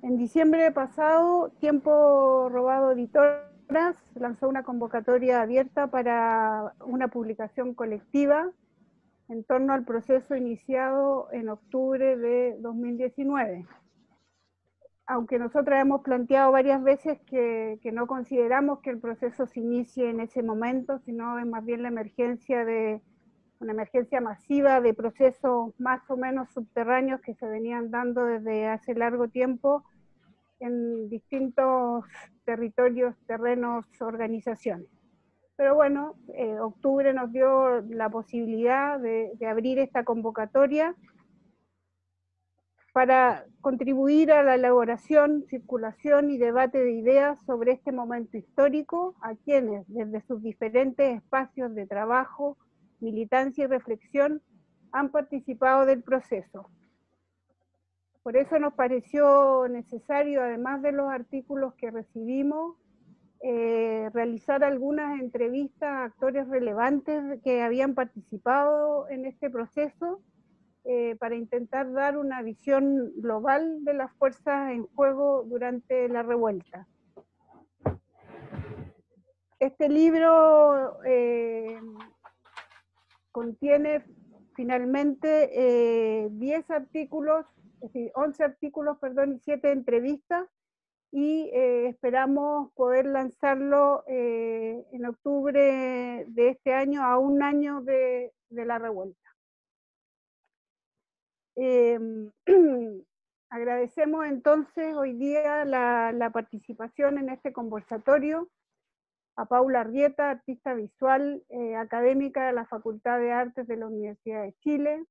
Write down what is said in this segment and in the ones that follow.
En diciembre pasado, Tiempo Robado Editoras lanzó una convocatoria abierta para una publicación colectiva en torno al proceso iniciado en octubre de 2019. Aunque nosotros hemos planteado varias veces que no consideramos que el proceso se inicie en ese momento, sino es más bien la emergencia de una emergencia masiva de procesos más o menos subterráneos que se venían dando desde hace largo tiempo en distintos territorios, terrenos, organizaciones. Pero bueno, octubre nos dio la posibilidad de abrir esta convocatoria para contribuir a la elaboración, circulación y debate de ideas sobre este momento histórico a quienes, desde sus diferentes espacios de trabajo, militancia y reflexión, han participado del proceso. Por eso nos pareció necesario, además de los artículos que recibimos, realizar algunas entrevistas a actores relevantes que habían participado en este proceso, para intentar dar una visión global de las fuerzas en juego durante la revuelta. Este libro contiene finalmente 10 artículos, es decir, 11 artículos, perdón, y 7 entrevistas, y esperamos poder lanzarlo en octubre de este año, a un año de la revuelta. Agradecemos entonces hoy día la participación en este conversatorio a Paula Arrieta, artista visual, académica de la Facultad de Artes de la Universidad de Chile,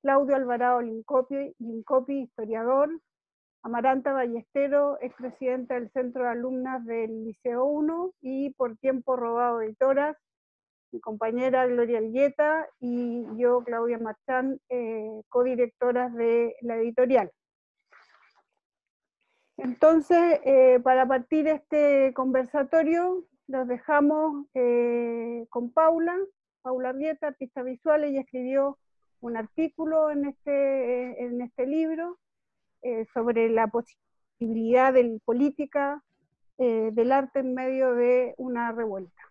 Claudio Alvarado Lincopi, historiador, Amaranta Ballestero, expresidenta del Centro de Alumnas del Liceo 1, y Por Tiempo Robado Editoras, mi compañera Gloria Argueta y yo, Claudia Marchán, codirectoras de la editorial. Entonces, para partir este conversatorio, los dejamos con Paula Arrieta, artista visual. Ella escribió un artículo en este libro sobre la posibilidad de política del arte en medio de una revuelta.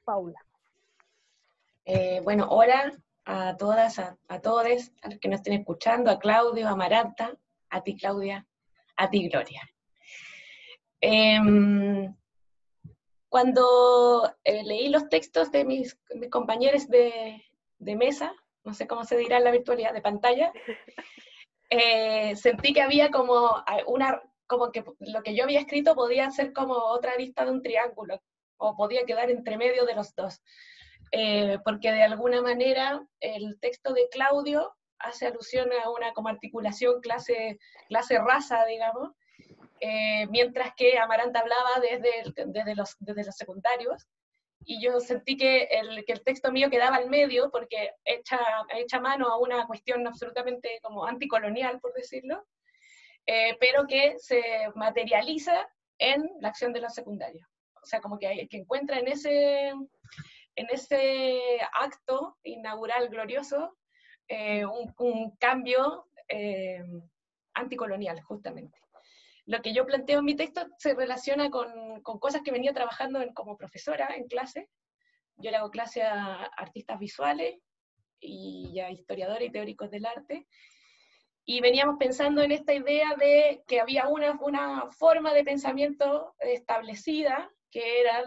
Paula. Bueno, hola a todas, a todos, a los que nos estén escuchando, a Claudio, a Amaranta, a ti Claudia, a ti Gloria. Cuando leí los textos de mis compañeros de mesa, no sé cómo se dirá en la virtualidad, de pantalla, sentí que había como que lo que yo había escrito podía ser como otra arista de un triángulo, o podía quedar entre medio de los dos. Porque de alguna manera el texto de Claudio hace alusión a una como articulación clase-raza, digamos, mientras que Amaranta hablaba desde los secundarios, y yo sentí que el texto mío quedaba al medio, porque echa mano a una cuestión absolutamente como anticolonial, por decirlo, pero que se materializa en la acción de los secundarios. O sea, como que encuentra en ese acto inaugural glorioso un cambio anticolonial, justamente. Lo que yo planteo en mi texto se relaciona con cosas que venía trabajando como profesora en clase. Yo le hago clase a artistas visuales y a historiadores y teóricos del arte, y veníamos pensando en esta idea de que había una forma de pensamiento establecida, que era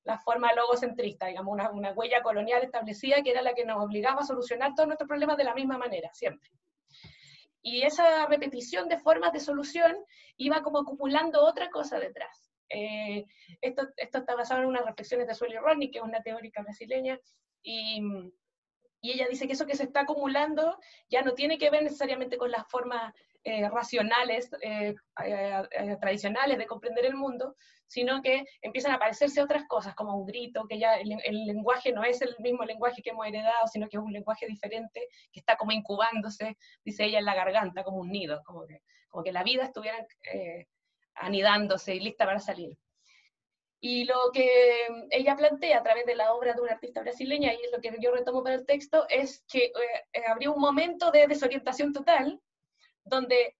la forma logocentrista, digamos, una huella colonial establecida, que era la que nos obligaba a solucionar todos nuestros problemas de la misma manera, siempre. Y esa repetición de formas de solución iba como acumulando otra cosa detrás. Esto está basado en unas reflexiones de Sueli Rodney, que es una teórica brasileña, y ella dice que eso que se está acumulando ya no tiene que ver necesariamente con las formas racionales, tradicionales de comprender el mundo, sino que empiezan a aparecerse otras cosas, como un grito, que ya el lenguaje no es el mismo lenguaje que hemos heredado, sino que es un lenguaje diferente, que está como incubándose, dice ella, en la garganta, como un nido, como que la vida estuviera anidándose y lista para salir. Y lo que ella plantea a través de la obra de una artista brasileña, y es lo que yo retomo para el texto, es que habría un momento de desorientación total, donde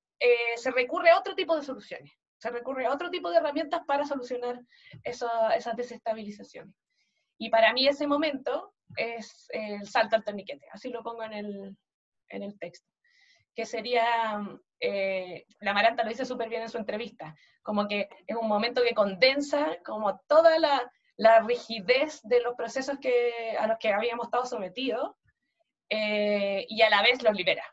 se recurre a otro tipo de soluciones, se recurre a otro tipo de herramientas para solucionar esas desestabilizaciones. Y para mí ese momento es el salto al torniquete, así lo pongo en el texto, que sería, la Maranta lo dice súper bien en su entrevista, como que es un momento que condensa como toda la rigidez de los procesos a los que habíamos estado sometidos, y a la vez los libera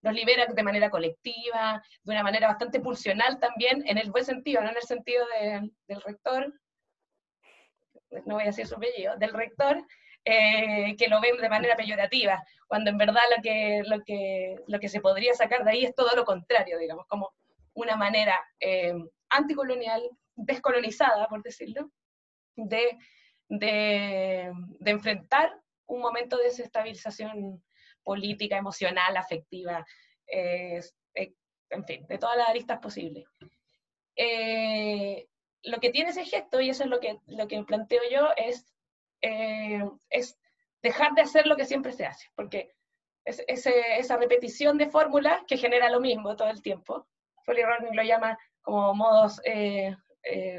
de manera colectiva, de una manera bastante pulsional también, en el buen sentido, no en el sentido del rector, no voy a decir su apellido, del rector, que lo ven de manera peyorativa, cuando en verdad lo que se podría sacar de ahí es todo lo contrario, digamos, como una manera anticolonial, descolonizada, por decirlo, de enfrentar un momento de desestabilización política, emocional, afectiva, en fin, de todas las aristas posibles. Lo que tiene ese gesto, y eso es lo que planteo yo, es dejar de hacer lo que siempre se hace, porque esa repetición de fórmulas que genera lo mismo todo el tiempo, Foley Rodney lo llama como modos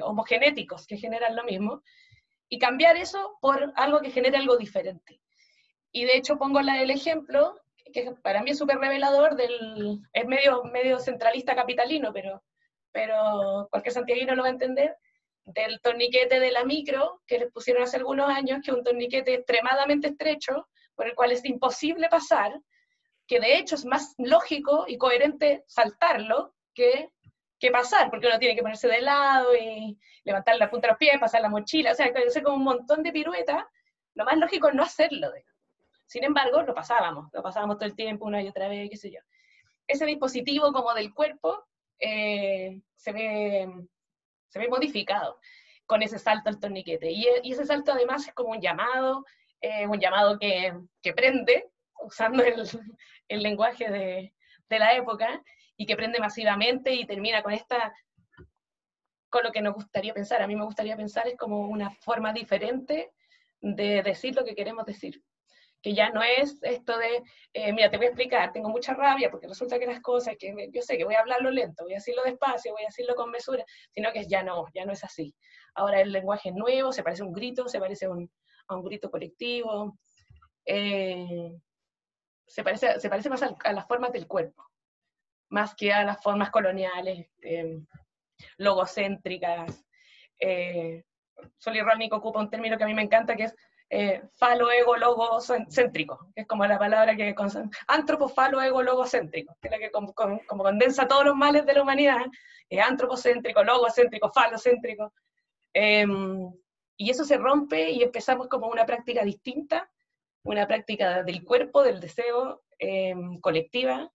homogenéticos que generan lo mismo, y cambiar eso por algo que genere algo diferente. Y de hecho pongo el ejemplo, que para mí es súper revelador, es medio centralista capitalino, pero cualquier santiaguino lo va a entender, del torniquete de la micro, que les pusieron hace algunos años, que es un torniquete extremadamente estrecho, por el cual es imposible pasar, que de hecho es más lógico y coherente saltarlo que pasar, porque uno tiene que ponerse de lado y levantar la punta de los pies, pasar la mochila, o sea, hay que hacer como un montón de piruetas. Lo más lógico es no hacerlo. Sin embargo, lo pasábamos todo el tiempo, una y otra vez, qué sé yo. Ese dispositivo como del cuerpo se ve modificado con ese salto al torniquete. Y ese salto además es como un llamado que prende, usando el lenguaje de la época, y que prende masivamente y termina con lo que nos gustaría pensar. A mí me gustaría pensar es como una forma diferente de decir lo que queremos decir. Que ya no es esto de, mira, te voy a explicar, tengo mucha rabia porque resulta que las cosas, que yo sé que voy a hablarlo lento, voy a decirlo despacio, voy a decirlo con mesura, sino que ya no es así. Ahora el lenguaje es nuevo, se parece a un grito, se parece a un grito colectivo, se parece más a las formas del cuerpo, más que a las formas coloniales, logocéntricas. Foley Rodney ocupa un término que a mí me encanta, que es falo, ego, logo, céntrico, que es como la palabra que antropo, falo, ego, logo, céntrico, que es la que como condensa todos los males de la humanidad, antropocéntrico, logocéntrico, falocéntrico, y eso se rompe y empezamos como una práctica distinta, una práctica del cuerpo, del deseo, colectiva,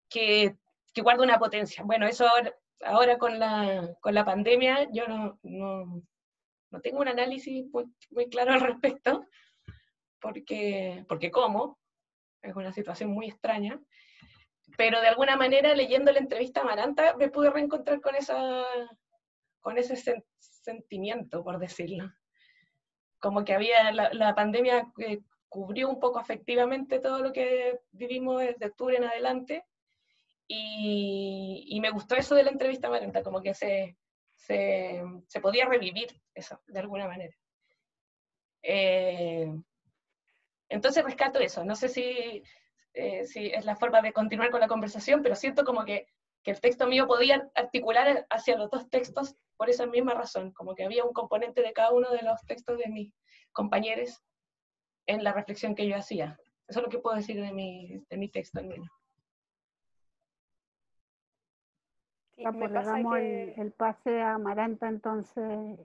que guarda una potencia. Bueno, eso ahora con la pandemia yo no tengo un análisis muy claro al respecto, porque como, es una situación muy extraña, pero de alguna manera leyendo la entrevista a Maranta me pude reencontrar con ese sentimiento, por decirlo. Como que la pandemia cubrió un poco afectivamente todo lo que vivimos desde octubre en adelante, y me gustó eso de la entrevista a Maranta, como que se podía revivir eso, de alguna manera. Entonces rescato eso, no sé si es la forma de continuar con la conversación, pero siento como que el texto mío podía articular hacia los dos textos por esa misma razón, como que había un componente de cada uno de los textos de mis compañeros en la reflexión que yo hacía. Eso es lo que puedo decir de mi texto al menos. Sí, pues le damos el pase a Maranta, entonces,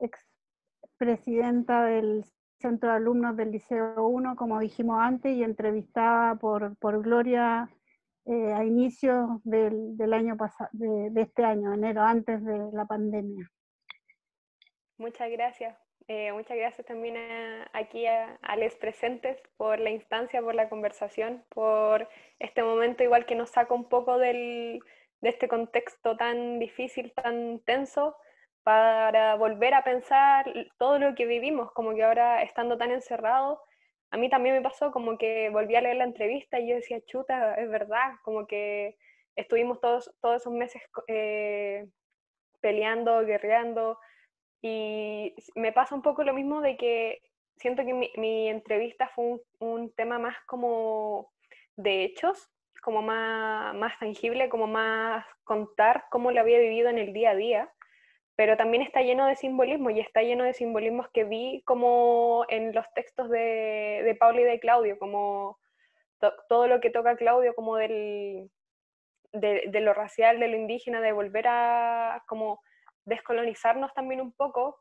expresidenta del Centro de Alumnos del Liceo 1, como dijimos antes, y entrevistada por Gloria a inicios del año pasado, de este año, enero, antes de la pandemia. Muchas gracias. Muchas gracias también aquí a los presentes por la instancia, por la conversación, por este momento igual que nos saca un poco de este contexto tan difícil, tan tenso, para volver a pensar todo lo que vivimos, como que ahora estando tan encerrados, a mí también me pasó como que volví a leer la entrevista y yo decía, chuta, es verdad, como que estuvimos todos esos meses peleando, guerreando, y me pasa un poco lo mismo de que siento que mi entrevista fue un tema más como de hechos, como más tangible, como más contar cómo lo había vivido en el día a día, pero también está lleno de simbolismo, y está lleno de simbolismos que vi como en los textos de Paula y de Claudio, como todo lo que toca Claudio, como de lo racial, de lo indígena, de volver a como descolonizarnos también un poco,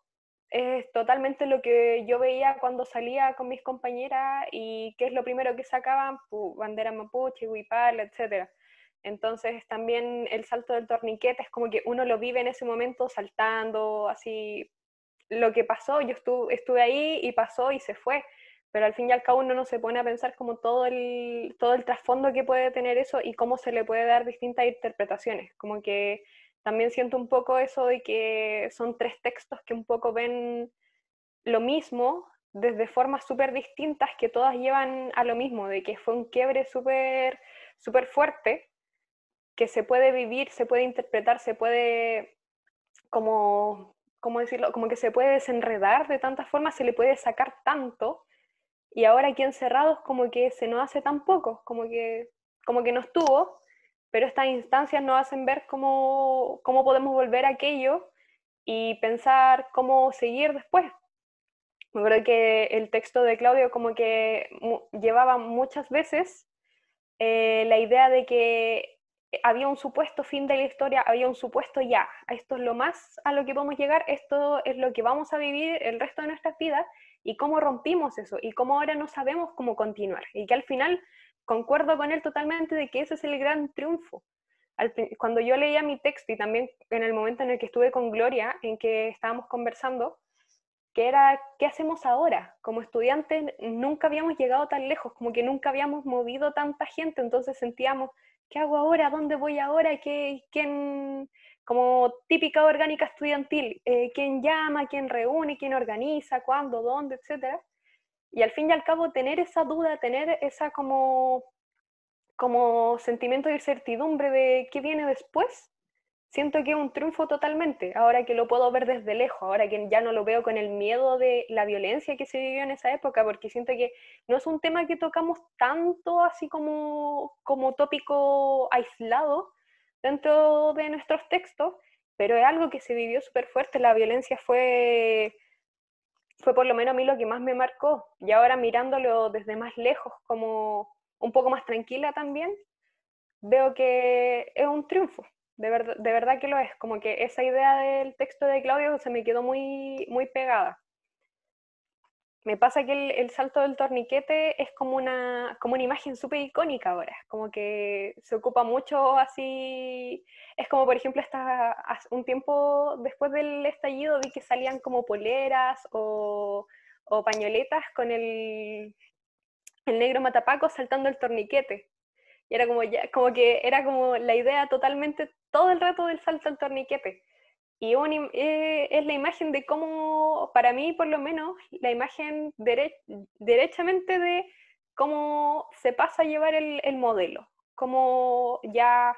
es totalmente lo que yo veía cuando salía con mis compañeras y qué es lo primero que sacaban, pues, bandera mapuche, huipala, etc. Entonces también el salto del torniquete es como que uno lo vive en ese momento saltando, así, lo que pasó, yo estuve ahí y pasó y se fue, pero al fin y al cabo uno no se pone a pensar como todo el trasfondo que puede tener eso y cómo se le puede dar distintas interpretaciones, como que también siento un poco eso de que son tres textos que un poco ven lo mismo desde formas súper distintas que todas llevan a lo mismo, de que fue un quiebre súper fuerte, que se puede vivir, se puede interpretar, se puede como, ¿cómo decirlo? Como que se puede desenredar de tantas formas, se le puede sacar tanto, y ahora aquí encerrados como que se nos hace tan poco, como que no estuvo, pero estas instancias nos hacen ver cómo podemos volver a aquello y pensar cómo seguir después. Me acuerdo que el texto de Claudio como que llevaba muchas veces la idea de que había un supuesto fin de la historia, había un supuesto ya, esto es lo más a lo que podemos llegar, esto es lo que vamos a vivir el resto de nuestras vidas, y cómo rompimos eso, y cómo ahora no sabemos cómo continuar, y que al final concuerdo con él totalmente de que ese es el gran triunfo. Cuando yo leía mi texto y también en el momento en el que estuve con Gloria, en que estábamos conversando, que era, ¿qué hacemos ahora? Como estudiantes nunca habíamos llegado tan lejos, como que nunca habíamos movido tanta gente, entonces sentíamos, ¿qué hago ahora? ¿Dónde voy ahora? ¿Quién, como típica orgánica estudiantil, quién llama, quién reúne, quién organiza, cuándo, dónde, etcétera? Y al fin y al cabo tener esa duda, tener esa como sentimiento de incertidumbre de qué viene después, siento que es un triunfo totalmente, ahora que lo puedo ver desde lejos, ahora que ya no lo veo con el miedo de la violencia que se vivió en esa época, porque siento que no es un tema que tocamos tanto así como tópico aislado dentro de nuestros textos, pero es algo que se vivió súper fuerte, la violencia fue por lo menos a mí lo que más me marcó, y ahora mirándolo desde más lejos, como un poco más tranquila también, veo que es un triunfo, de verdad que lo es, como que esa idea del texto de Claudio se me quedó muy pegada. Me pasa que el salto del torniquete es como una imagen súper icónica ahora, como que se ocupa mucho así, es como por ejemplo un tiempo después del estallido vi que salían como poleras o pañoletas con el negro matapaco saltando el torniquete. Y era como, ya, como que era como la idea totalmente todo el rato del salto al torniquete. Y es la imagen de cómo, para mí por lo menos, la imagen derechamente de cómo se pasa a llevar el modelo. Como ya,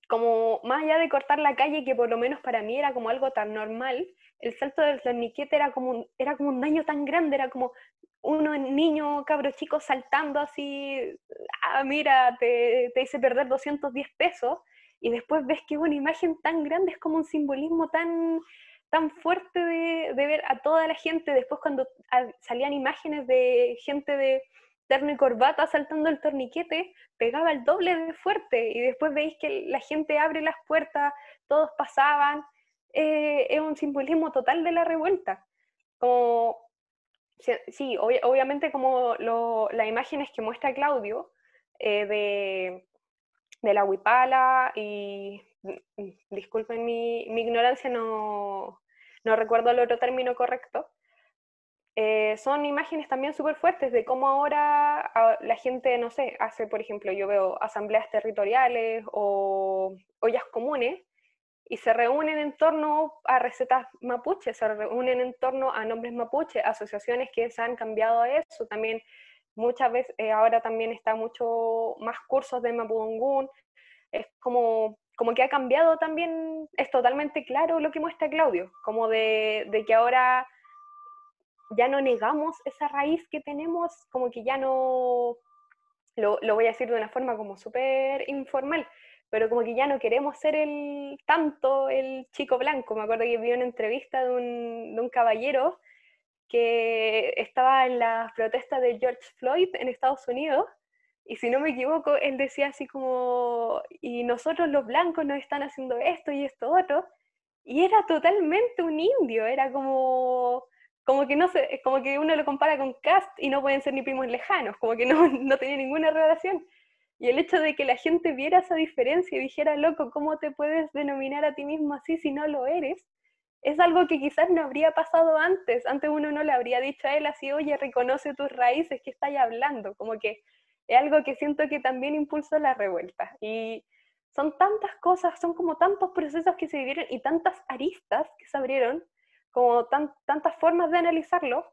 como más allá de cortar la calle, que por lo menos para mí era como algo tan normal, el salto del torniquete era como un daño tan grande, era como uno niño, cabro chico, saltando así, ah, mira, te hice perder 210 pesos, y después ves que es una imagen tan grande, es como un simbolismo tan fuerte de ver a toda la gente, después cuando salían imágenes de gente de terno y corbata saltando el torniquete, pegaba el doble de fuerte, y después veis que la gente abre las puertas, todos pasaban, es un simbolismo total de la revuelta. Como, sí, obviamente como las imágenes que muestra Claudio de la huipala, y disculpen mi ignorancia, no recuerdo el otro término correcto, son imágenes también súper fuertes de cómo ahora la gente, no sé, hace, por ejemplo, yo veo asambleas territoriales o ollas comunes, y se reúnen en torno a recetas mapuche, se reúnen en torno a nombres mapuche, asociaciones que se han cambiado a eso, también muchas veces, ahora también está mucho más cursos de Mapudungún, es como que ha cambiado también, es totalmente claro lo que muestra Claudio, como de que ahora ya no negamos esa raíz que tenemos, como que ya no, lo voy a decir de una forma como súper informal, pero como que ya no queremos ser tanto el chico blanco. Me acuerdo que vi una entrevista de un caballero que estaba en las protestas de George Floyd en Estados Unidos, y si no me equivoco, él decía así como, y nosotros los blancos nos están haciendo esto y esto otro, y era totalmente un indio, era como que no sé, como que uno lo compara con Cast y no pueden ser ni primos lejanos, como que no, no tenía ninguna relación. Y el hecho de que la gente viera esa diferencia y dijera, loco, ¿cómo te puedes denominar a ti mismo así si no lo eres? Es algo que quizás no habría pasado antes. Antes uno no le habría dicho a él así, oye, reconoce tus raíces, ¿qué estáis hablando? Como que es algo que siento que también impulsó la revuelta. Y son tantas cosas, son como tantos procesos que se vivieron y tantas aristas que se abrieron, como tantas formas de analizarlo,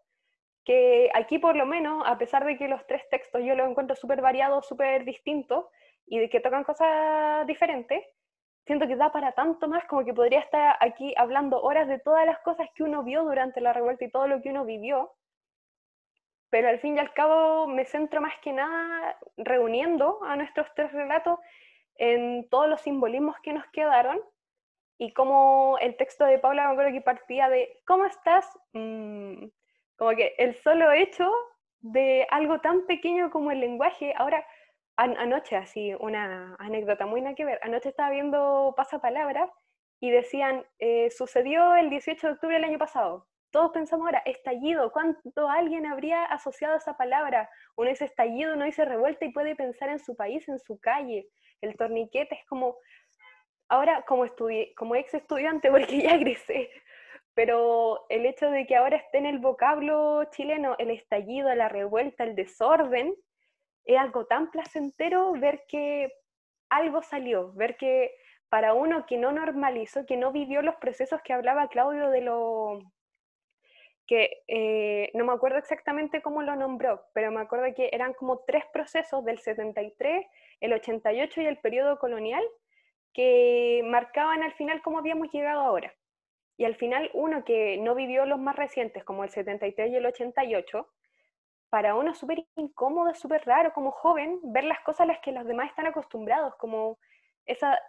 que aquí por lo menos, a pesar de que los tres textos yo los encuentro súper variados, súper distintos, y de que tocan cosas diferentes, siento que da para tanto más, como que podría estar aquí hablando horas de todas las cosas que uno vio durante la revuelta y todo lo que uno vivió, pero al fin y al cabo me centro más que nada reuniendo a nuestros tres relatos en todos los simbolismos que nos quedaron, y como el texto de Paula me acuerdo que partía de ¿cómo estás? Como que el solo hecho de algo tan pequeño como el lenguaje. Ahora, anoche, así, una anécdota muy nada que ver, anoche estaba viendo Pasapalabra y decían, sucedió el 18 de octubre del año pasado. Todos pensamos ahora, estallido, ¿cuánto alguien habría asociado esa palabra? Uno dice estallido, uno dice revuelta y puede pensar en su país, en su calle. El torniquete es como, ahora como ex estudiante, porque ya egresé, pero el hecho de que ahora esté en el vocablo chileno el estallido, la revuelta, el desorden, es algo tan placentero ver que algo salió, ver que para uno que no normalizó, que no vivió los procesos que hablaba Claudio de lo que no me acuerdo exactamente cómo lo nombró, pero me acuerdo que eran como 3 procesos del 73, el 88 y el periodo colonial, que marcaban al final cómo habíamos llegado ahora. Y al final uno que no vivió los más recientes, como el 73 y el 88, para uno es súper incómodo, súper raro como joven ver las cosas a las que los demás están acostumbrados, como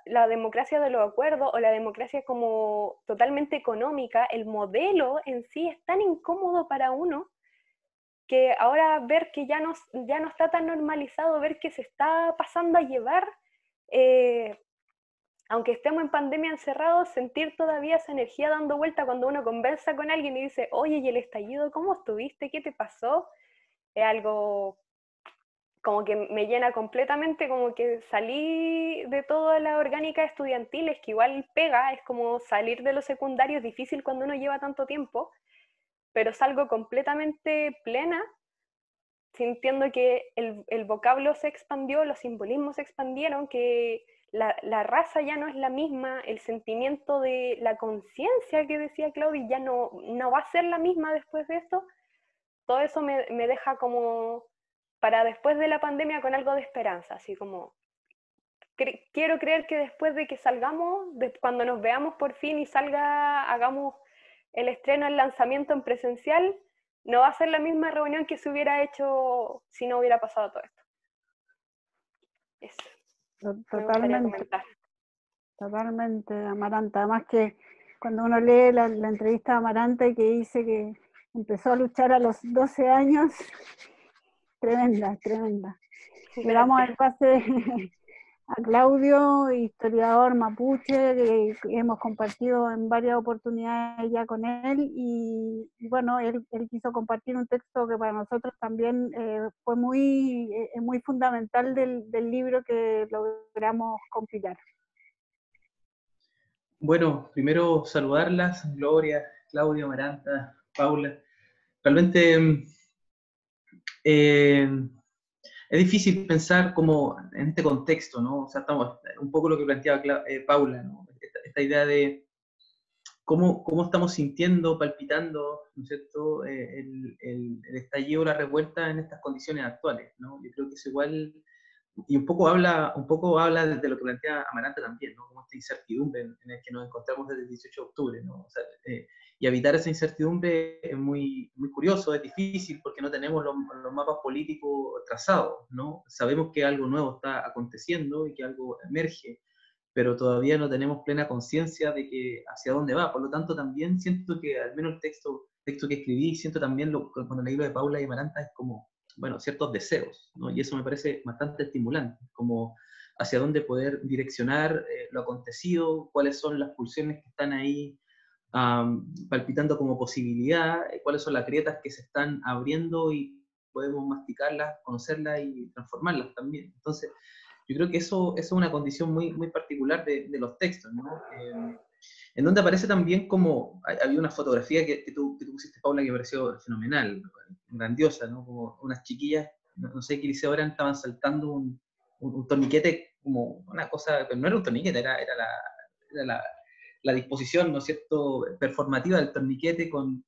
la democracia de los acuerdos o la democracia como totalmente económica, el modelo en sí es tan incómodo para uno que ahora ver que ya no está tan normalizado, ver que se está pasando a llevar, aunque estemos en pandemia encerrados, sentir todavía esa energía dando vuelta cuando uno conversa con alguien y dice, oye, ¿y el estallido? ¿Cómo estuviste? ¿Qué te pasó? Es algo como que me llena completamente, como que salí de toda la orgánica estudiantil, es que igual pega, es como salir de lo secundario, es difícil cuando uno lleva tanto tiempo, pero salgo completamente plena, sintiendo que el vocablo se expandió, los simbolismos se expandieron, que la raza ya no es la misma, el sentimiento de la conciencia que decía Claudia ya no va a ser la misma después de esto. Todo eso me deja como para después de la pandemia con algo de esperanza, así como quiero creer que después de que salgamos, cuando nos veamos por fin y hagamos el estreno, el lanzamiento en presencial, no va a ser la misma reunión que se hubiera hecho si no hubiera pasado todo esto. Eso me gustaría comentar. Totalmente, Amaranta. Además que cuando uno lee la entrevista de Amaranta y que dice que empezó a luchar a los 12 años, tremenda. Le damos el pase a Claudio, historiador mapuche, que hemos compartido en varias oportunidades ya con él, y bueno, él quiso compartir un texto que para nosotros también fue muy fundamental del libro que logramos compilar. Bueno, primero saludarlas, Gloria, Claudio, Amaranta, Paula. Realmente es difícil pensar como en este contexto, ¿no? O sea, estamos un poco lo que planteaba Paula, ¿no? esta idea de cómo estamos sintiendo, palpitando, ¿no es cierto?, el estallido, la revuelta en estas condiciones actuales, ¿no? Yo creo que es igual, y un poco habla de lo que plantea Amaranta también, ¿no? Como esta incertidumbre en el que nos encontramos desde el 18 de octubre, ¿no? O sea, y evitar esa incertidumbre es muy, muy curioso, es difícil porque no tenemos los mapas políticos trazados, ¿no? Sabemos que algo nuevo está aconteciendo y que algo emerge, pero todavía no tenemos plena conciencia de que hacia dónde va. Por lo tanto, también siento que, al menos el texto que escribí, siento también, cuando leí lo de Paula y Amaranta, es como, bueno, ciertos deseos, ¿no? Y eso me parece bastante estimulante, como hacia dónde poder direccionar lo acontecido, cuáles son las pulsiones que están ahí palpitando como posibilidad, cuáles son las grietas que se están abriendo y podemos masticarlas, conocerlas y transformarlas también. Entonces, yo creo que eso es una condición muy, muy particular de los textos, ¿no? En donde aparece también como, había una fotografía que tú pusiste, Paula, que me pareció fenomenal, grandiosa, ¿no? Como unas chiquillas, no sé qué liceo eran, estaban saltando un torniquete, como una cosa, pero no era un torniquete, era la disposición, ¿no es cierto?, performativa del torniquete con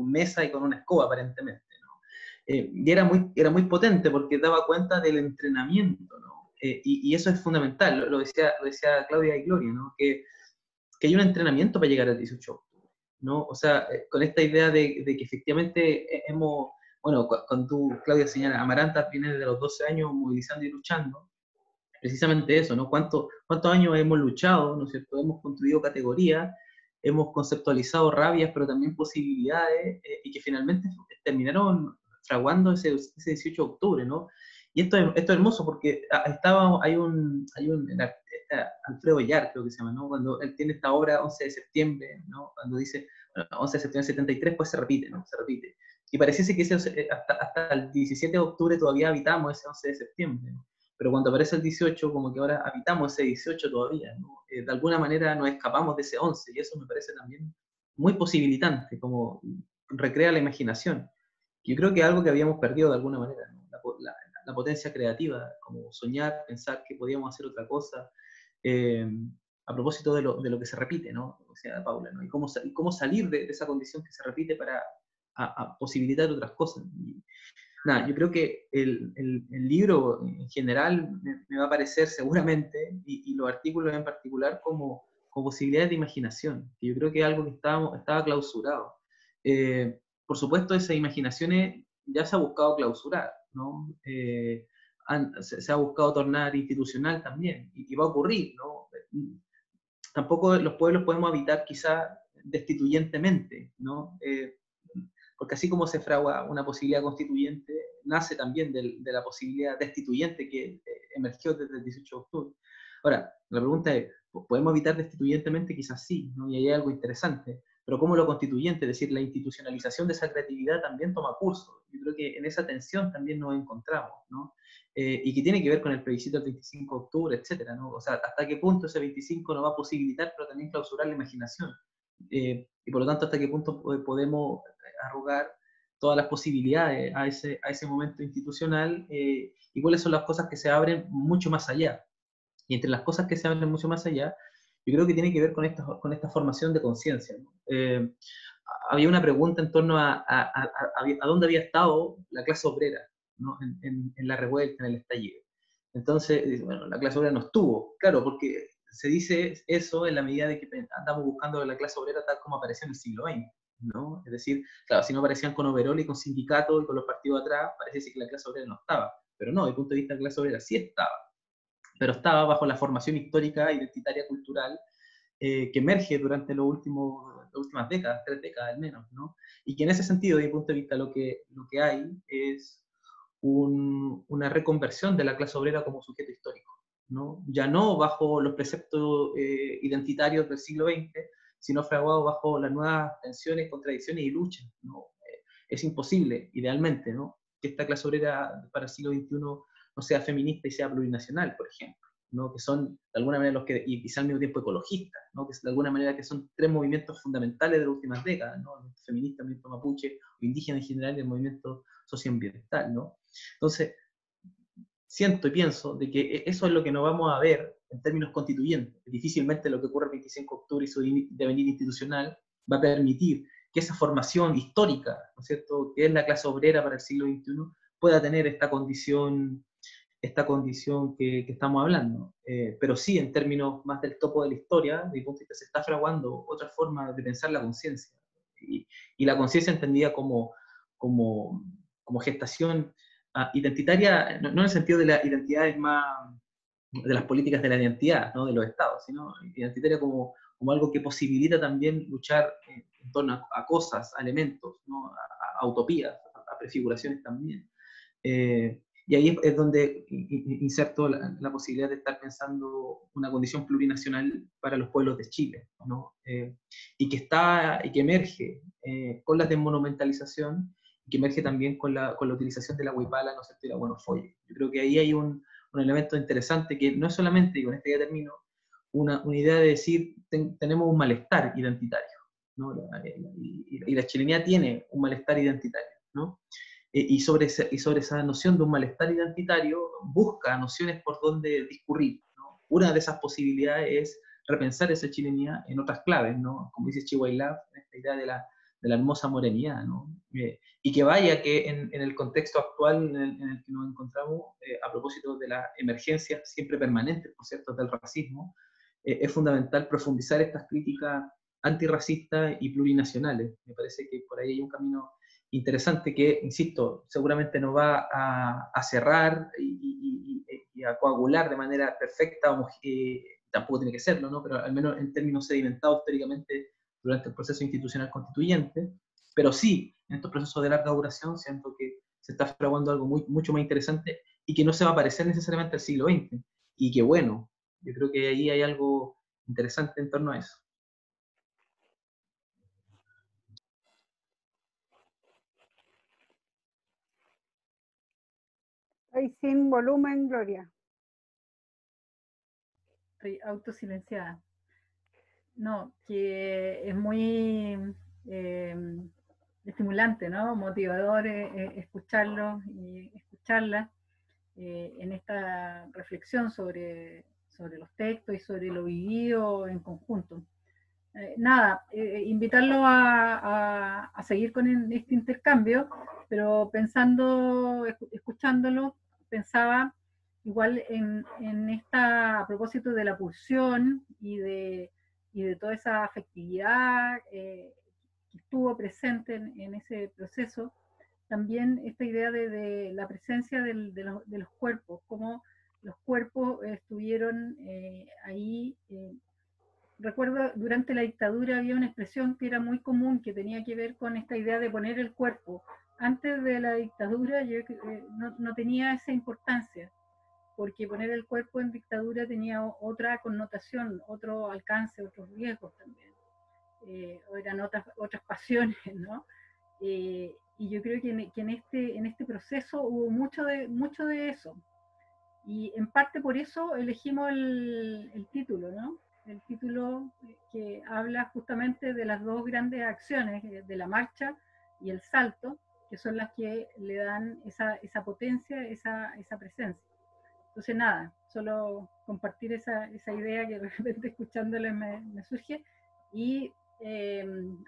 mesa y con una escoba, aparentemente, ¿no? Y era muy potente porque daba cuenta del entrenamiento, ¿no? Y eso es fundamental, lo decía Claudia y Gloria, ¿no? Que hay un entrenamiento para llegar al 18 de octubre, ¿no? O sea, con esta idea de que efectivamente bueno, cuando tú, Claudia, señala, Amaranta viene desde los 12 años movilizando y luchando, precisamente eso, ¿no? ¿Cuántos años hemos luchado, ¿no es cierto? Hemos construido categorías, hemos conceptualizado rabias, pero también posibilidades, y que finalmente terminaron fraguando ese 18 de octubre, ¿no? Y esto es hermoso porque Alfredo Yar, creo que se llama, ¿no? Cuando él tiene esta obra 11 de septiembre, ¿no? Cuando dice, bueno, 11 de septiembre del 73, pues se repite, ¿no? Se repite. Y pareciese que hasta el 17 de octubre todavía habitamos ese 11 de septiembre, ¿no? Pero cuando aparece el 18, como que ahora habitamos ese 18 todavía, ¿no? De alguna manera nos escapamos de ese 11, y eso me parece también muy posibilitante, como recrea la imaginación. Yo creo que es algo que habíamos perdido de alguna manera, ¿no? La potencia creativa, como soñar, pensar que podíamos hacer otra cosa, a propósito de lo que se repite, ¿no? O sea, Paula, ¿no? Y cómo salir de esa condición que se repite para a posibilitar otras cosas. Y, nada, yo creo que el libro en general me va a parecer seguramente, y los artículos en particular, como posibilidades de imaginación, que yo creo que es algo que estaba clausurado. Por supuesto, esas imaginaciones ya se ha buscado clausurar, ¿no? Se ha buscado tornar institucional también, y va a ocurrir, ¿no? Tampoco los pueblos podemos habitar quizá destituyentemente, ¿no? Porque así como se fragua una posibilidad constituyente, nace también de la posibilidad destituyente que emergió desde el 18 de octubre. Ahora, la pregunta es, ¿podemos habitar destituyentemente? Quizás sí, ¿no? Y ahí hay algo interesante, pero ¿cómo lo constituyente, es decir, la institucionalización de esa creatividad también toma curso? Yo creo que en esa tensión también nos encontramos, ¿no? Y que tiene que ver con el plebiscito del 25 de octubre, etcétera, ¿no? O sea, hasta qué punto ese 25 nos va a posibilitar, pero también clausurar la imaginación. Y por lo tanto, hasta qué punto podemos arrogar todas las posibilidades a ese momento institucional, y cuáles son las cosas que se abren mucho más allá. Y entre las cosas que se abren mucho más allá, yo creo que tiene que ver con esta formación de conciencia, ¿no? Había una pregunta en torno a dónde había estado la clase obrera, ¿no? en la revuelta, en el estallido. Entonces, bueno, la clase obrera no estuvo, claro, porque se dice eso en la medida de que andamos buscando la clase obrera tal como apareció en el siglo XX, ¿no? Es decir, claro, si no aparecían con overol y con sindicatos y con los partidos atrás, parece que la clase obrera no estaba. Pero no, desde el punto de vista de la clase obrera sí estaba, pero estaba bajo la formación histórica, identitaria, cultural, que emerge durante las últimas décadas, 3 décadas al menos, ¿no? Y que en ese sentido, desde mi punto de vista, lo que hay es una reconversión de la clase obrera como sujeto histórico, ¿no? Ya no bajo los preceptos identitarios del siglo XX, sino fraguado bajo las nuevas tensiones, contradicciones y luchas, ¿no? Es imposible, idealmente, ¿no?, que esta clase obrera para el siglo XXI no sea feminista y sea plurinacional, por ejemplo, ¿no? Que son de alguna manera y quizá al mismo tiempo ecologistas, ¿no? Que de alguna manera que son 3 movimientos fundamentales de las últimas décadas, ¿no? El feminista, el movimiento mapuche, o indígena en general, y el movimiento socioambiental, ¿no? Entonces, siento y pienso de que eso es lo que no vamos a ver en términos constituyentes. Difícilmente lo que ocurre el 25 de octubre y su devenir institucional va a permitir que esa formación histórica, ¿no es cierto?, que es la clase obrera para el siglo XXI, pueda tener esta condición que estamos hablando. Pero sí, en términos más del topo de la historia, desde mi punto de vista, se está fraguando otra forma de pensar la conciencia. Y la conciencia entendida como gestación identitaria, no en el sentido de las identidades más, de las políticas de la identidad, ¿no?, de los estados, sino identitaria como algo que posibilita también luchar en torno a cosas, a elementos, ¿no?, a utopías, a prefiguraciones también. Y ahí es donde inserto la posibilidad de estar pensando una condición plurinacional para los pueblos de Chile, ¿no? Y que emerge con la desmonumentalización, y que emerge también con la utilización de la huipala, ¿no es cierto?, y la buenofolle. Yo creo que ahí hay un elemento interesante que no es solamente, y con este ya termino, una idea de decir tenemos un malestar identitario, ¿no? Y la chilenidad tiene un malestar identitario, ¿no? Y sobre esa noción de un malestar identitario busca nociones por donde discurrir, ¿no? Una de esas posibilidades es repensar esa chilenidad en otras claves, ¿no? Como dice Chihuahua, esta idea de la hermosa morenidad, ¿no? Y que vaya que en el contexto actual en el que nos encontramos, a propósito de las emergencias siempre permanentes, por cierto, del racismo, es fundamental profundizar estas críticas antirracistas y plurinacionales. Me parece que por ahí hay un camino interesante que, insisto, seguramente no va a cerrar y a coagular de manera perfecta, tampoco tiene que serlo, ¿no?, pero al menos en términos sedimentados históricamente durante el proceso institucional constituyente, pero sí, en estos procesos de larga duración siento que se está fraguando algo mucho más interesante y que no se va a parecer necesariamente al siglo XX, y que bueno, yo creo que ahí hay algo interesante en torno a eso. Estoy sin volumen, Gloria. Estoy autosilenciada. No, que es muy estimulante, ¿no? Motivador escucharlo y escucharla en esta reflexión sobre los textos y sobre lo vivido en conjunto. Nada, invitarlo a seguir con este intercambio, pero pensando, escuchándolo, pensaba igual en esta, a propósito de la pulsión y de toda esa afectividad que estuvo presente en ese proceso, también esta idea de la presencia de los cuerpos, cómo los cuerpos estuvieron ahí. Recuerdo, durante la dictadura había una expresión que era muy común, que tenía que ver con esta idea de poner el cuerpo. Antes de la dictadura no tenía esa importancia, porque poner el cuerpo en dictadura tenía otra connotación, otro alcance, otros riesgos también. O eran otras pasiones, ¿no? Y yo creo que en este proceso hubo mucho de eso. Y en parte por eso elegimos el título, ¿no? El título que habla justamente de las dos grandes acciones, de la marcha y el salto, que son las que le dan esa potencia, esa presencia. Entonces nada, solo compartir esa idea que de repente escuchándoles me surge, y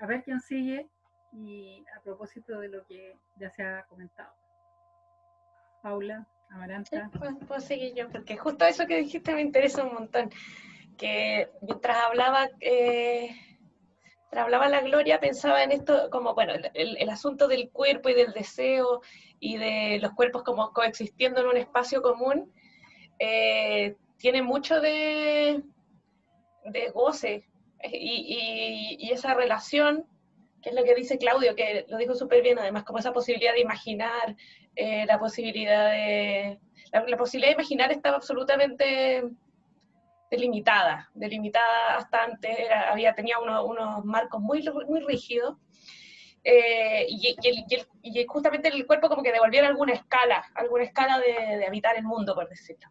a ver quién sigue, y a propósito de lo que ya se ha comentado. Paula, Amaranta. Sí, puedo seguir yo, porque justo eso que dijiste me interesa un montón, que mientras hablaba la Gloria, pensaba en esto como, bueno, el asunto del cuerpo y del deseo y de los cuerpos como coexistiendo en un espacio común, tiene mucho de goce, y esa relación, que es lo que dice Claudio, que lo dijo súper bien, además, como esa posibilidad de imaginar, la posibilidad de imaginar estaba absolutamente delimitada hasta antes, tenía unos marcos muy rígidos, y justamente el cuerpo como que devolviera alguna escala de habitar el mundo, por decirlo.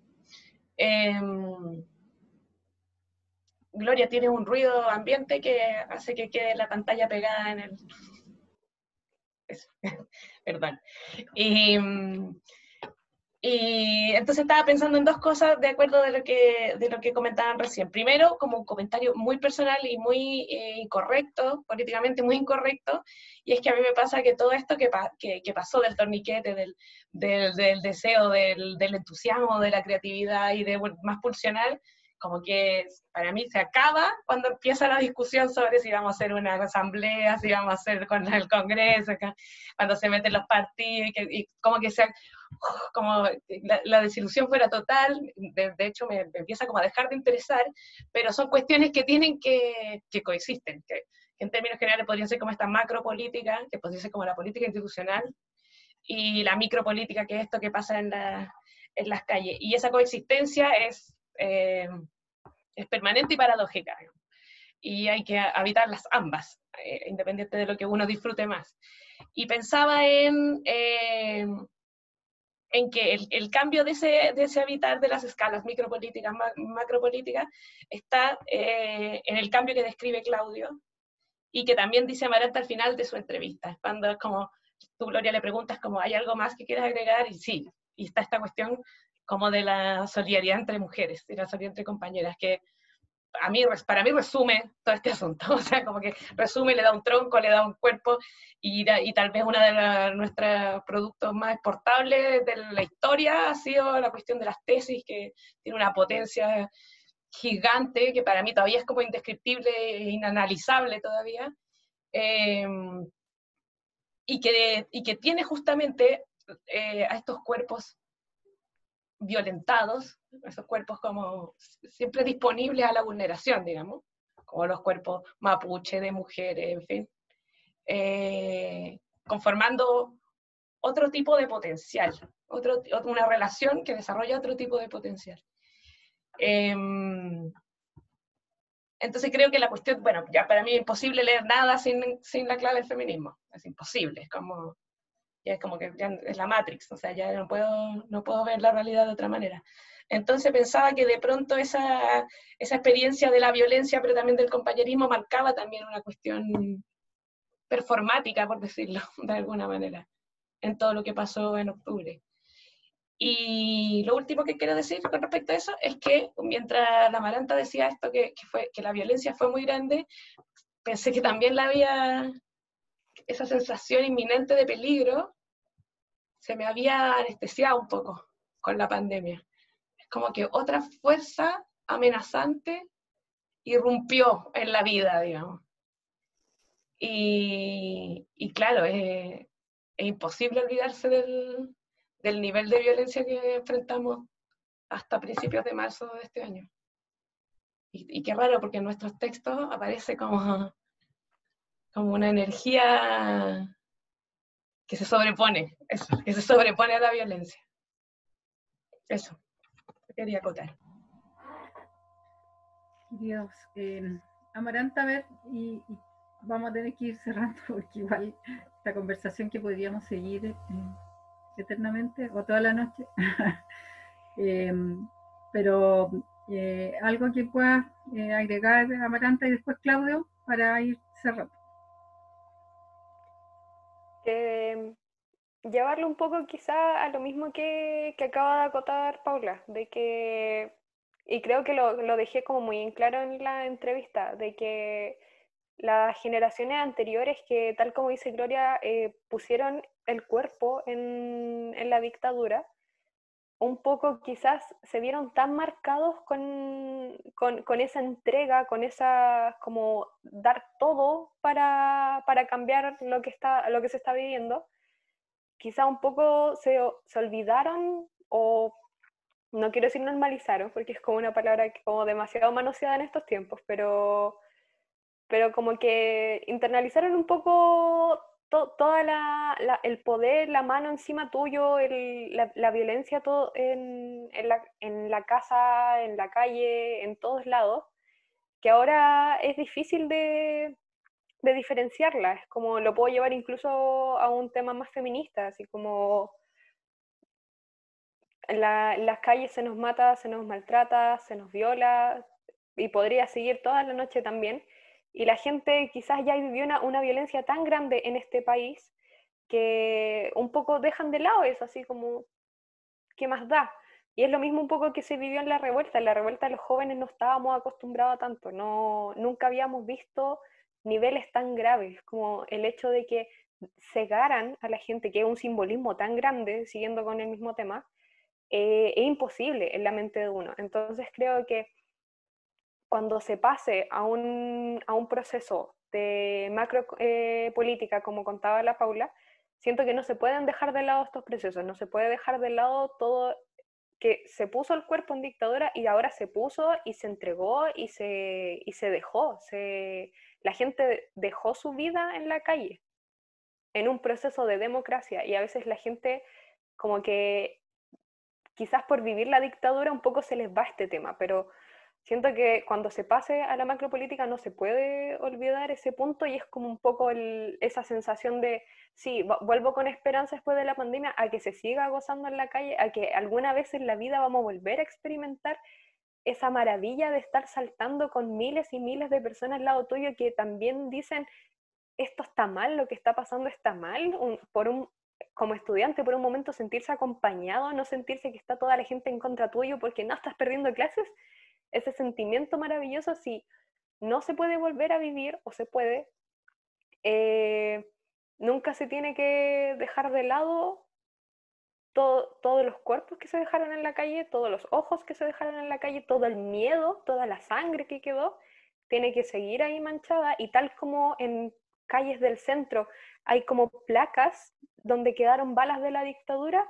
Gloria tiene un ruido ambiente que hace que quede la pantalla pegada en el... Eso. Perdón. Y entonces estaba pensando en dos cosas de acuerdo de lo que comentaban recién. Primero, como un comentario muy personal y muy incorrecto, políticamente muy incorrecto, y es que a mí me pasa que todo esto que pasó del torniquete, del deseo, del entusiasmo, de la creatividad y de más pulsional, como que para mí se acaba cuando empieza la discusión sobre si vamos a hacer una asamblea, si vamos a hacer con el Congreso, cuando se meten los partidos, y como que como la desilusión fuera total. De hecho me empieza como a dejar de interesar, pero son cuestiones que tienen que coexisten, que en términos generales podrían ser como esta macropolítica, que podría ser como la política institucional, y la micropolítica, que es esto que pasa en las calles. Y esa coexistencia es permanente y paradójica, y hay que habitarlas ambas, independiente de lo que uno disfrute más. Y pensaba en que el cambio de ese habitar de las escalas micropolíticas, macropolíticas, está en el cambio que describe Claudio, y que también dice Amaranta al final de su entrevista, cuando es como, tú, Gloria, le preguntas como, ¿hay algo más que quieras agregar? Y sí, y está esta cuestión como de la solidaridad entre mujeres, y la solidaridad entre compañeras, que para mí resume todo este asunto, o sea, como que resume, le da un tronco, le da un cuerpo, y tal vez uno de nuestros productos más exportables de la historia ha sido la cuestión de las tesis, que tiene una potencia gigante, que para mí todavía es como indescriptible e inanalizable todavía, y que tiene justamente a estos cuerpos violentados, esos cuerpos como siempre disponibles a la vulneración, digamos, como los cuerpos mapuche, de mujeres, en fin, conformando otro tipo de potencial, una relación que desarrolla otro tipo de potencial. Entonces creo que la cuestión, bueno, ya para mí es imposible leer nada sin la clave del feminismo, es imposible, ya es como que ya es la Matrix, o sea, ya no puedo ver la realidad de otra manera. Entonces pensaba que de pronto esa experiencia de la violencia, pero también del compañerismo, marcaba también una cuestión performática, por decirlo de alguna manera, en todo lo que pasó en octubre. Y lo último que quiero decir con respecto a eso es que mientras la Amaranta decía esto, que la violencia fue muy grande, pensé que también había esa sensación inminente de peligro, se me había anestesiado un poco con la pandemia. Es como que otra fuerza amenazante irrumpió en la vida, digamos. Y claro, es imposible olvidarse del nivel de violencia que enfrentamos hasta principios de marzo de este año. Y qué raro, porque en nuestros textos aparece como una energía que se sobrepone, que se sobrepone a la violencia. Eso, quería acotar. Dios, Amaranta, a ver, y vamos a tener que ir cerrando, porque igual esta conversación que podríamos seguir eternamente o toda la noche. Pero algo que puedas agregar, Amaranta, y después Claudio, para ir cerrando. Llevarlo un poco quizá a lo mismo que acaba de acotar Paula, de que, y creo que lo dejé como muy en claro en la entrevista, de que las generaciones anteriores que, tal como dice Gloria, pusieron el cuerpo en la dictadura, un poco quizás se vieron tan marcados con esa entrega, con esa, como dar todo para cambiar lo que se está viviendo, quizá un poco se olvidaron, o no quiero decir normalizaron, porque es como una palabra como demasiado manoseada en estos tiempos, pero como que internalizaron un poco toda el poder, la mano encima tuyo, la violencia todo en la casa, en la calle, en todos lados, que ahora es difícil de diferenciarla. Es como, lo puedo llevar incluso a un tema más feminista, así como en las calles se nos mata, se nos maltrata, se nos viola, y podría seguir toda la noche también. Y la gente quizás ya vivió una violencia tan grande en este país que un poco dejan de lado eso, así como ¿qué más da? Y es lo mismo un poco que se vivió en la revuelta. En la revuelta los jóvenes no estábamos acostumbrados a tanto, no, nunca habíamos visto niveles tan graves como el hecho de que cegaran a la gente, que es un simbolismo tan grande, siguiendo con el mismo tema, es imposible en la mente de uno. Entonces creo que cuando se pase a un proceso de macro política, como contaba la Paula, siento que no se pueden dejar de lado estos procesos, no se puede dejar de lado todo que se puso el cuerpo en dictadura y ahora se puso y se entregó y se dejó. La gente dejó su vida en la calle, en un proceso de democracia, y a veces la gente como que quizás por vivir la dictadura un poco se les va este tema, pero siento que cuando se pase a la macropolítica no se puede olvidar ese punto, y es como un poco esa sensación de, sí, vuelvo con esperanza después de la pandemia a que se siga gozando en la calle, a que alguna vez en la vida vamos a volver a experimentar esa maravilla de estar saltando con miles y miles de personas al lado tuyo que también dicen, esto está mal, lo que está pasando está mal, como estudiante por un momento sentirse acompañado, no sentirse que está toda la gente en contra tuyo porque no estás perdiendo clases. Ese sentimiento maravilloso, si no se puede volver a vivir, o se puede, nunca se tiene que dejar de lado todos los cuerpos que se dejaron en la calle, todos los ojos que se dejaron en la calle, todo el miedo, toda la sangre que quedó, tiene que seguir ahí manchada, y tal como en calles del centro hay como placas donde quedaron balas de la dictadura,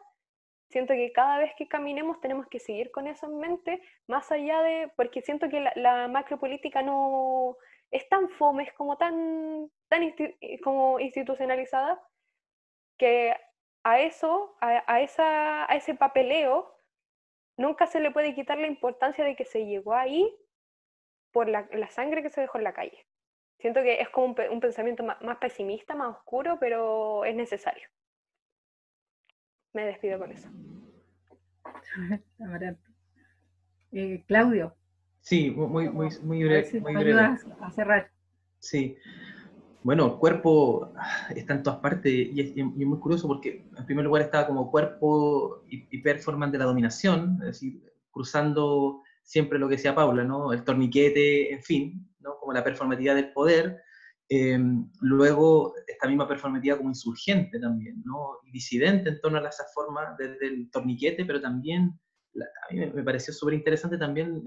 siento que cada vez que caminemos tenemos que seguir con eso en mente, más allá de, porque siento que la macropolítica no es tan fome, es como tan como institucionalizada, que a eso, a ese papeleo, nunca se le puede quitar la importancia de que se llegó ahí por la sangre que se dejó en la calle. Siento que es como un pensamiento más pesimista, más oscuro, pero es necesario. Me despido con eso. Claudio. Sí, muy breve. Si muy breve. Ayudas a cerrar. Sí. Bueno, el cuerpo está en todas partes y es muy curioso porque en primer lugar está como cuerpo y performance de la dominación, es decir, cruzando siempre lo que decía Paula, ¿no? El torniquete, en fin, ¿no? Como la performatividad del poder. Luego esta misma performatividad como insurgente también, ¿no? Y disidente en torno a esa forma desde el torniquete, pero también a mí me pareció súper interesante también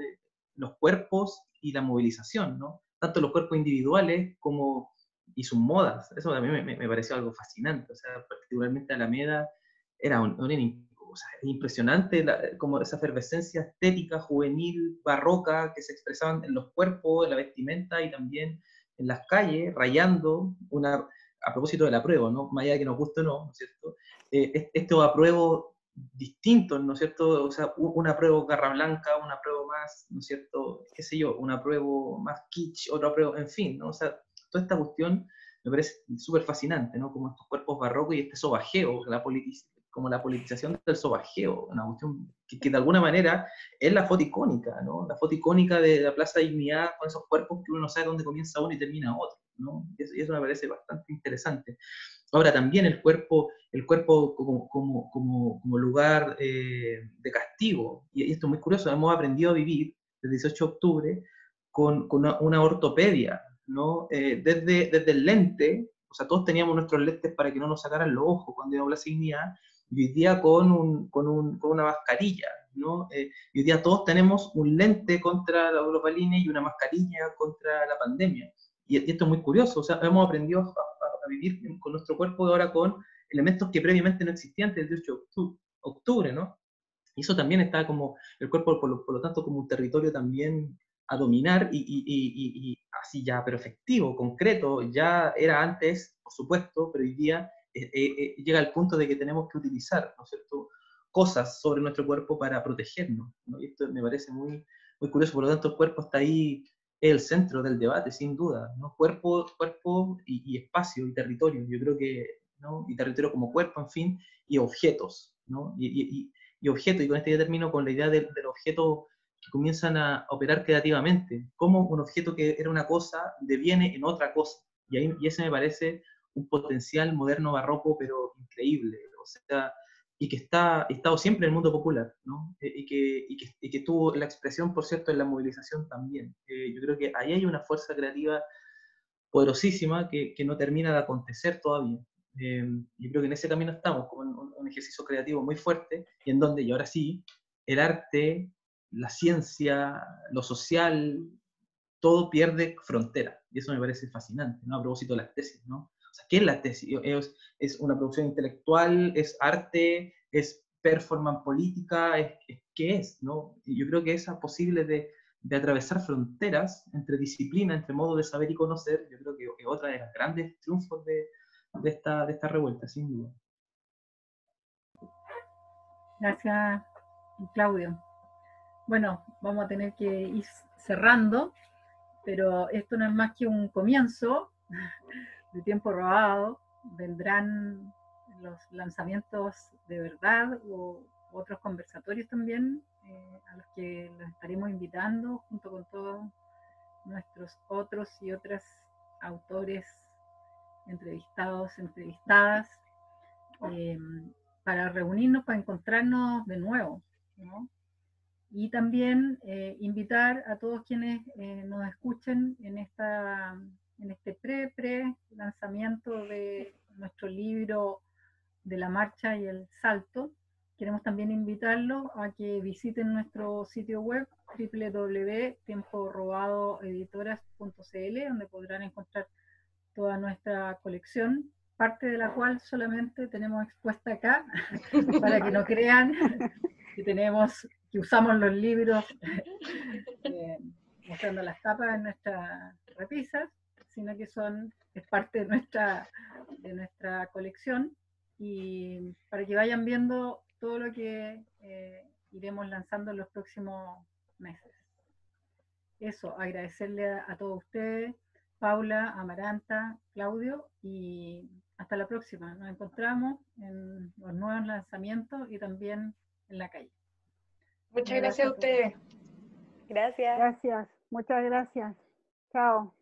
los cuerpos y la movilización, ¿no? Tanto los cuerpos individuales como y sus modas. Eso también me pareció algo fascinante. O sea, particularmente Alameda era o sea, impresionante como esa efervescencia estética, juvenil, barroca, que se expresaban en los cuerpos, en la vestimenta y también en las calles, rayando a propósito del apruebo, ¿no? Más allá de que nos guste o no, ¿no es cierto? Estos apruebos distintos, ¿no es cierto? O sea, un apruebo garra blanca, un apruebo más, ¿no es cierto? Qué sé yo, un apruebo más kitsch, otro apruebo, en fin, ¿no? O sea, toda esta cuestión me parece súper fascinante, ¿no? Como estos cuerpos barrocos y este sobajeo, como la politización del sobajeo, una cuestión que de alguna manera es la foto icónica, ¿no? La foto icónica de la Plaza de Dignidad con esos cuerpos que uno no sabe dónde comienza uno y termina otro, ¿no? Y eso me parece bastante interesante. Ahora también el cuerpo como lugar de castigo, y esto es muy curioso, hemos aprendido a vivir desde el 18 de octubre con una ortopedia, ¿no? Desde el lente, o sea, todos teníamos nuestros lentes para que no nos sacaran los ojos cuando íbamos a la dignidad, y hoy día con una mascarilla, ¿no? Y hoy día todos tenemos un lente contra la globalina y una mascarilla contra la pandemia. Y esto es muy curioso, o sea, hemos aprendido a vivir con nuestro cuerpo ahora con elementos que previamente no existían desde el 18 de octubre, ¿no? Y eso también está como, el cuerpo por lo tanto como un territorio también a dominar y así ya, pero efectivo, concreto, ya era antes, por supuesto, pero hoy día llega al punto de que tenemos que utilizar, ¿no es cierto?, cosas sobre nuestro cuerpo para protegernos, ¿no? Y esto me parece muy curioso, por lo tanto el cuerpo está ahí, es el centro del debate, sin duda, ¿no? Cuerpo y espacio y territorio, yo creo que, ¿no? Y territorio como cuerpo, en fin, y objetos, ¿no? Y objeto, y con esto ya termino con la idea del objeto que comienzan a operar creativamente, como un objeto que era una cosa deviene en otra cosa, y ese me parece un potencial moderno barroco, pero increíble, o sea, y que ha estado siempre en el mundo popular, ¿no? Y que tuvo la expresión, por cierto, en la movilización también. Yo creo que ahí hay una fuerza creativa poderosísima que no termina de acontecer todavía. Yo creo que en ese camino estamos, como en un ejercicio creativo muy fuerte, y en donde, y ahora sí, el arte, la ciencia, lo social, todo pierde frontera, y eso me parece fascinante, ¿no? A propósito de las tesis, ¿no? O sea, ¿qué es la tesis? ¿Es una producción intelectual? ¿Es arte? ¿Es performance política? ¿Qué es? ¿No? Y yo creo que esa posible de atravesar fronteras entre disciplinas, entre modos de saber y conocer, yo creo que es otra de los grandes triunfos de esta revuelta, sin duda. Gracias, Claudio. Bueno, vamos a tener que ir cerrando, pero esto no es más que un comienzo de Tiempo Robado. Vendrán los lanzamientos de verdad o otros conversatorios también, a los que los estaremos invitando junto con todos nuestros otros y otras autores entrevistados, entrevistadas, para reunirnos, para encontrarnos de nuevo, ¿no? Y también invitar a todos quienes nos escuchen en este pre-lanzamiento de nuestro libro de la marcha y el salto. Queremos también invitarlos a que visiten nuestro sitio web www.tiemporobadoeditoras.cl, donde podrán encontrar toda nuestra colección, parte de la cual solamente tenemos expuesta acá, para que no crean que usamos los libros mostrando las tapas en nuestras repisas, sino que es parte de nuestra colección, y para que vayan viendo todo lo que iremos lanzando en los próximos meses. Eso, agradecerle a todos ustedes, Paula, Amaranta, Claudio, y hasta la próxima. Nos encontramos en los nuevos lanzamientos y también en la calle. Muchas gracias a ustedes. Gracias. Gracias, muchas gracias. Chao.